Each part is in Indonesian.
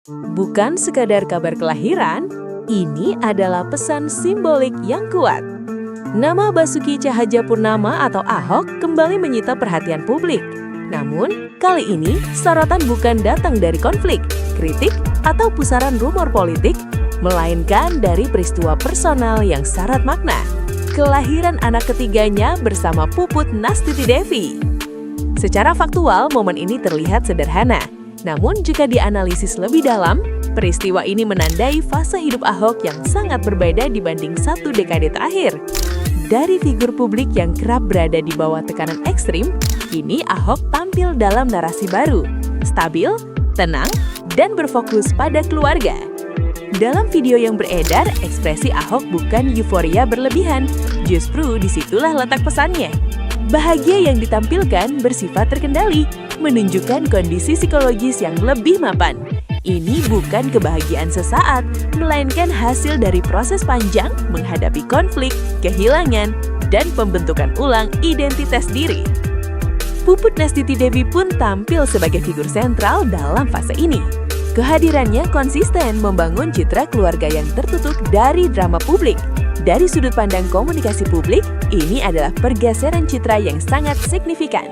Bukan sekadar kabar kelahiran, ini adalah pesan simbolik yang kuat. Nama Basuki Cahayapurnama atau Ahok kembali menyita perhatian publik. Namun, kali ini sorotan bukan datang dari konflik, kritik, atau pusaran rumor politik, melainkan dari peristiwa personal yang syarat makna. Kelahiran anak ketiganya bersama Puput Nastiti Devi. Secara faktual, momen ini terlihat sederhana. Namun jika dianalisis lebih dalam, peristiwa ini menandai fase hidup Ahok yang sangat berbeda dibanding satu dekade terakhir. Dari figur publik yang kerap berada di bawah tekanan ekstrim, kini Ahok tampil dalam narasi baru, stabil, tenang, dan berfokus pada keluarga. Dalam video yang beredar, ekspresi Ahok bukan euforia berlebihan, justru disitulah letak pesannya. Bahagia yang ditampilkan bersifat terkendali, menunjukkan kondisi psikologis yang lebih mapan. Ini bukan kebahagiaan sesaat, melainkan hasil dari proses panjang menghadapi konflik, kehilangan, dan pembentukan ulang identitas diri. Puput Nastiti Devi pun tampil sebagai figur sentral dalam fase ini. Kehadirannya konsisten membangun citra keluarga yang tertutup dari drama publik. Dari sudut pandang komunikasi publik, ini adalah pergeseran citra yang sangat signifikan.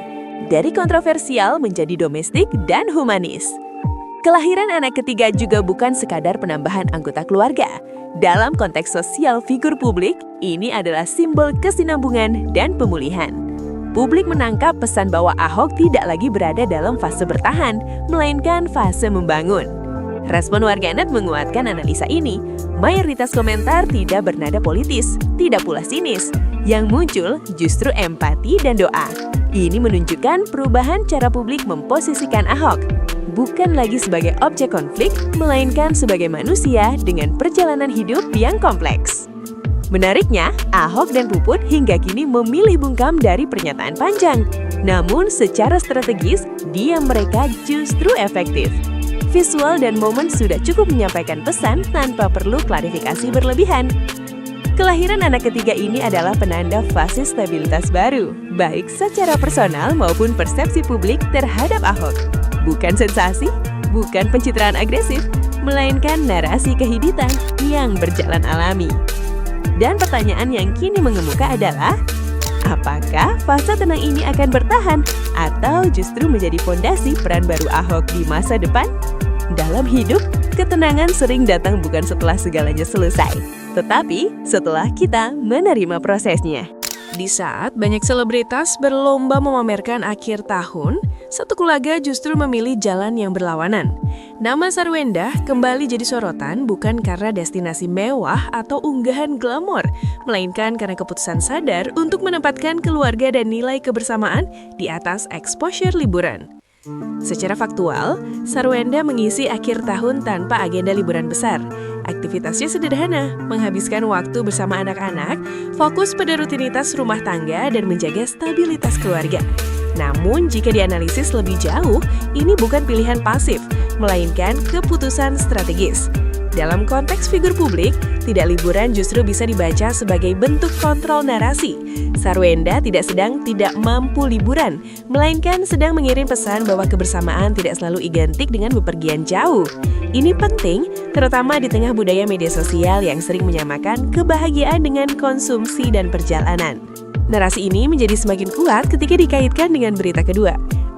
Dari kontroversial menjadi domestik dan humanis. Kelahiran anak ketiga juga bukan sekadar penambahan anggota keluarga. Dalam konteks sosial figur publik, ini adalah simbol kesinambungan dan pemulihan. Publik menangkap pesan bahwa Ahok tidak lagi berada dalam fase bertahan, melainkan fase membangun. Respon warganet menguatkan analisa ini. Mayoritas komentar tidak bernada politis, tidak pula sinis. Yang muncul justru empati dan doa. Ini menunjukkan perubahan cara publik memposisikan Ahok. Bukan lagi sebagai objek konflik, melainkan sebagai manusia dengan perjalanan hidup yang kompleks. Menariknya, Ahok dan Puput hingga kini memilih bungkam dari pernyataan panjang. Namun secara strategis, diam mereka justru efektif. Visual dan momen sudah cukup menyampaikan pesan tanpa perlu klarifikasi berlebihan. Kelahiran anak ketiga ini adalah penanda fase stabilitas baru, baik secara personal maupun persepsi publik terhadap Ahok. Bukan sensasi, bukan pencitraan agresif, melainkan narasi kehidupan yang berjalan alami. Dan pertanyaan yang kini mengemuka adalah, apakah fase tenang ini akan bertahan atau justru menjadi fondasi peran baru Ahok di masa depan? Dalam hidup, ketenangan sering datang bukan setelah segalanya selesai, tetapi setelah kita menerima prosesnya. Di saat banyak selebritas berlomba memamerkan akhir tahun, satu keluarga justru memilih jalan yang berlawanan. Nama Sarwenda kembali jadi sorotan bukan karena destinasi mewah atau unggahan glamor, melainkan karena keputusan sadar untuk menempatkan keluarga dan nilai kebersamaan di atas exposure liburan. Secara faktual, Sarwenda mengisi akhir tahun tanpa agenda liburan besar. Aktivitasnya sederhana, menghabiskan waktu bersama anak-anak, fokus pada rutinitas rumah tangga dan menjaga stabilitas keluarga. Namun, jika dianalisis lebih jauh, ini bukan pilihan pasif, melainkan keputusan strategis. Dalam konteks figur publik, tidak liburan justru bisa dibaca sebagai bentuk kontrol narasi. Sarwenda tidak mampu liburan, melainkan sedang mengirim pesan bahwa kebersamaan tidak selalu identik dengan bepergian jauh. Ini penting, terutama di tengah budaya media sosial yang sering menyamakan kebahagiaan dengan konsumsi dan perjalanan. Narasi ini menjadi semakin kuat ketika dikaitkan dengan berita kedua.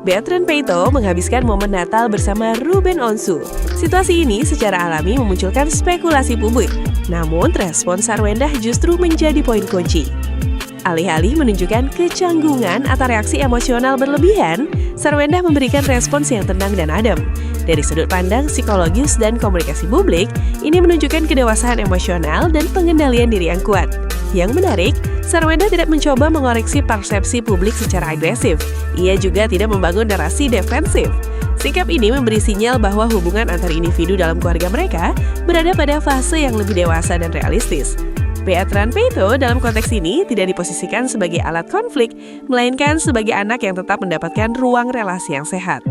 Bertrand Peito menghabiskan momen Natal bersama Ruben Onsu. Situasi ini secara alami memunculkan spekulasi publik. Namun, respon Sarwenda justru menjadi poin kunci. Alih-alih menunjukkan kecanggungan atau reaksi emosional berlebihan, Sarwenda memberikan respons yang tenang dan adem. Dari sudut pandang psikologis dan komunikasi publik, ini menunjukkan kedewasaan emosional dan pengendalian diri yang kuat. Yang menarik, Sarwenda tidak mencoba mengoreksi persepsi publik secara agresif. Ia juga tidak membangun narasi defensif. Sikap ini memberi sinyal bahwa hubungan antar individu dalam keluarga mereka berada pada fase yang lebih dewasa dan realistis. Bertrand Peito dalam konteks ini tidak diposisikan sebagai alat konflik, melainkan sebagai anak yang tetap mendapatkan ruang relasi yang sehat.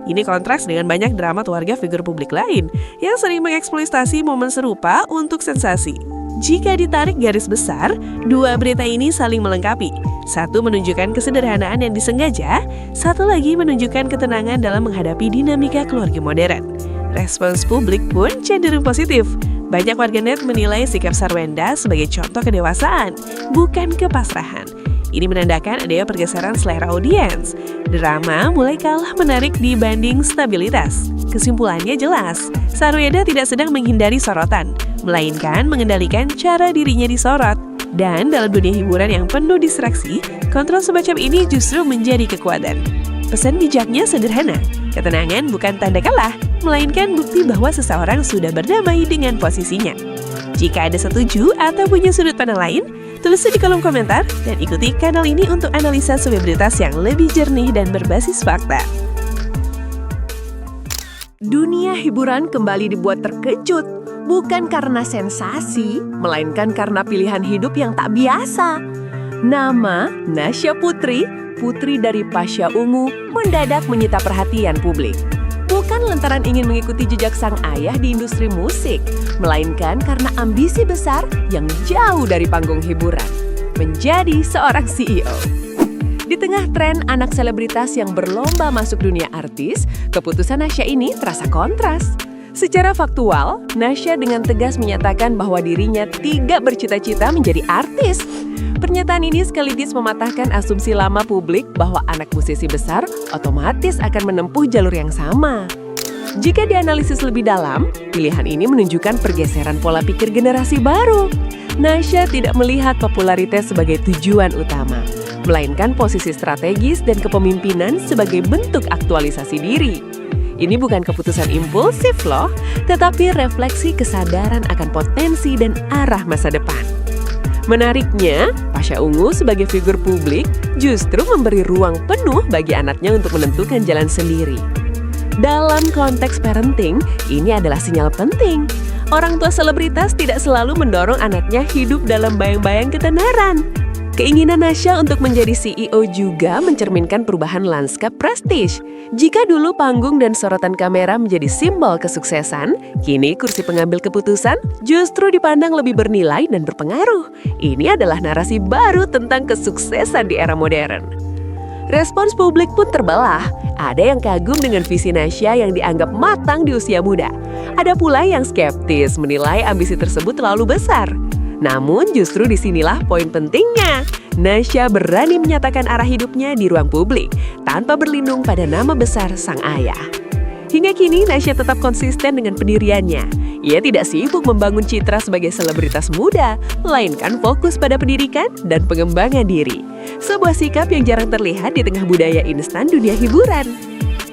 Ini kontras dengan banyak drama keluarga figur publik lain yang sering mengeksploitasi momen serupa untuk sensasi. Jika ditarik garis besar, dua berita ini saling melengkapi. Satu menunjukkan kesederhanaan yang disengaja, satu lagi menunjukkan ketenangan dalam menghadapi dinamika keluarga modern. respons publik pun cenderung positif. Banyak warganet menilai sikap Sarwenda sebagai contoh kedewasaan, bukan kepasrahan. Ini menandakan adanya pergeseran selera audiens. Drama mulai kalah menarik dibanding stabilitas. Kesimpulannya jelas, Sarwenda tidak sedang menghindari sorotan, melainkan mengendalikan cara dirinya disorot. Dan dalam dunia hiburan yang penuh distraksi, kontrol semacam ini justru menjadi kekuatan. Pesan bijaknya sederhana, ketenangan bukan tanda kalah, melainkan bukti bahwa seseorang sudah berdamai dengan posisinya. Jika Anda setuju atau punya sudut pandang lain, tulis di kolom komentar dan ikuti kanal ini untuk analisa selebritas yang lebih jernih dan berbasis fakta. Dunia hiburan kembali dibuat terkejut, bukan karena sensasi, melainkan karena pilihan hidup yang tak biasa. Nama Nasya Putri, putri dari Pasha Ungu, mendadak menyita perhatian publik. Bukan lantaran ingin mengikuti jejak sang ayah di industri musik, melainkan karena ambisi besar yang jauh dari panggung hiburan, menjadi seorang CEO. Di tengah tren anak selebritas yang berlomba masuk dunia artis, keputusan Nasya ini terasa kontras. Secara faktual, Nasya dengan tegas menyatakan bahwa dirinya tidak bercita-cita menjadi artis. Pernyataan ini sekaligus mematahkan asumsi lama publik bahwa anak musisi besar otomatis akan menempuh jalur yang sama. Jika dianalisis lebih dalam, pilihan ini menunjukkan pergeseran pola pikir generasi baru. Nasya tidak melihat popularitas sebagai tujuan utama, melainkan posisi strategis dan kepemimpinan sebagai bentuk aktualisasi diri. Ini bukan keputusan impulsif loh, tetapi refleksi kesadaran akan potensi dan arah masa depan. Menariknya, Pasha Ungu sebagai figur publik justru memberi ruang penuh bagi anaknya untuk menentukan jalan sendiri. Dalam konteks parenting, ini adalah sinyal penting. Orang tua selebritas tidak selalu mendorong anaknya hidup dalam bayang-bayang ketenaran. Keinginan Nasya untuk menjadi CEO juga mencerminkan perubahan lanskap prestis. Jika dulu panggung dan sorotan kamera menjadi simbol kesuksesan, kini kursi pengambil keputusan justru dipandang lebih bernilai dan berpengaruh. Ini adalah narasi baru tentang kesuksesan di era modern. Respons publik pun terbelah. Ada yang kagum dengan visi Nasya yang dianggap matang di usia muda. Ada pula yang skeptis menilai ambisi tersebut terlalu besar. Namun justru disinilah poin pentingnya. Nasya berani menyatakan arah hidupnya di ruang publik tanpa berlindung pada nama besar sang ayah. Hingga kini Nasya tetap konsisten dengan pendiriannya. Ia tidak sibuk membangun citra sebagai selebritas muda, melainkan fokus pada pendidikan dan pengembangan diri. Sebuah sikap yang jarang terlihat di tengah budaya instan dunia hiburan.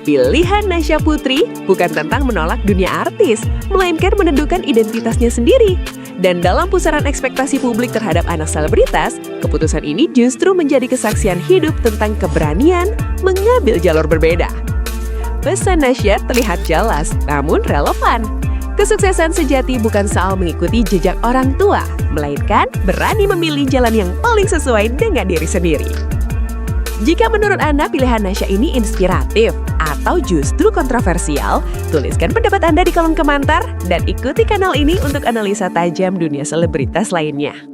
Pilihan Nasya Putri bukan tentang menolak dunia artis, melainkan menentukan identitasnya sendiri. Dan dalam pusaran ekspektasi publik terhadap anak selebritas, keputusan ini justru menjadi kesaksian hidup tentang keberanian mengambil jalur berbeda. Pesan Nasya terlihat jelas, namun relevan. Kesuksesan sejati bukan soal mengikuti jejak orang tua, melainkan berani memilih jalan yang paling sesuai dengan diri sendiri. Jika menurut Anda pilihan Nasya ini inspiratif atau justru kontroversial, tuliskan pendapat Anda di kolom komentar dan ikuti kanal ini untuk analisa tajam dunia selebritas lainnya.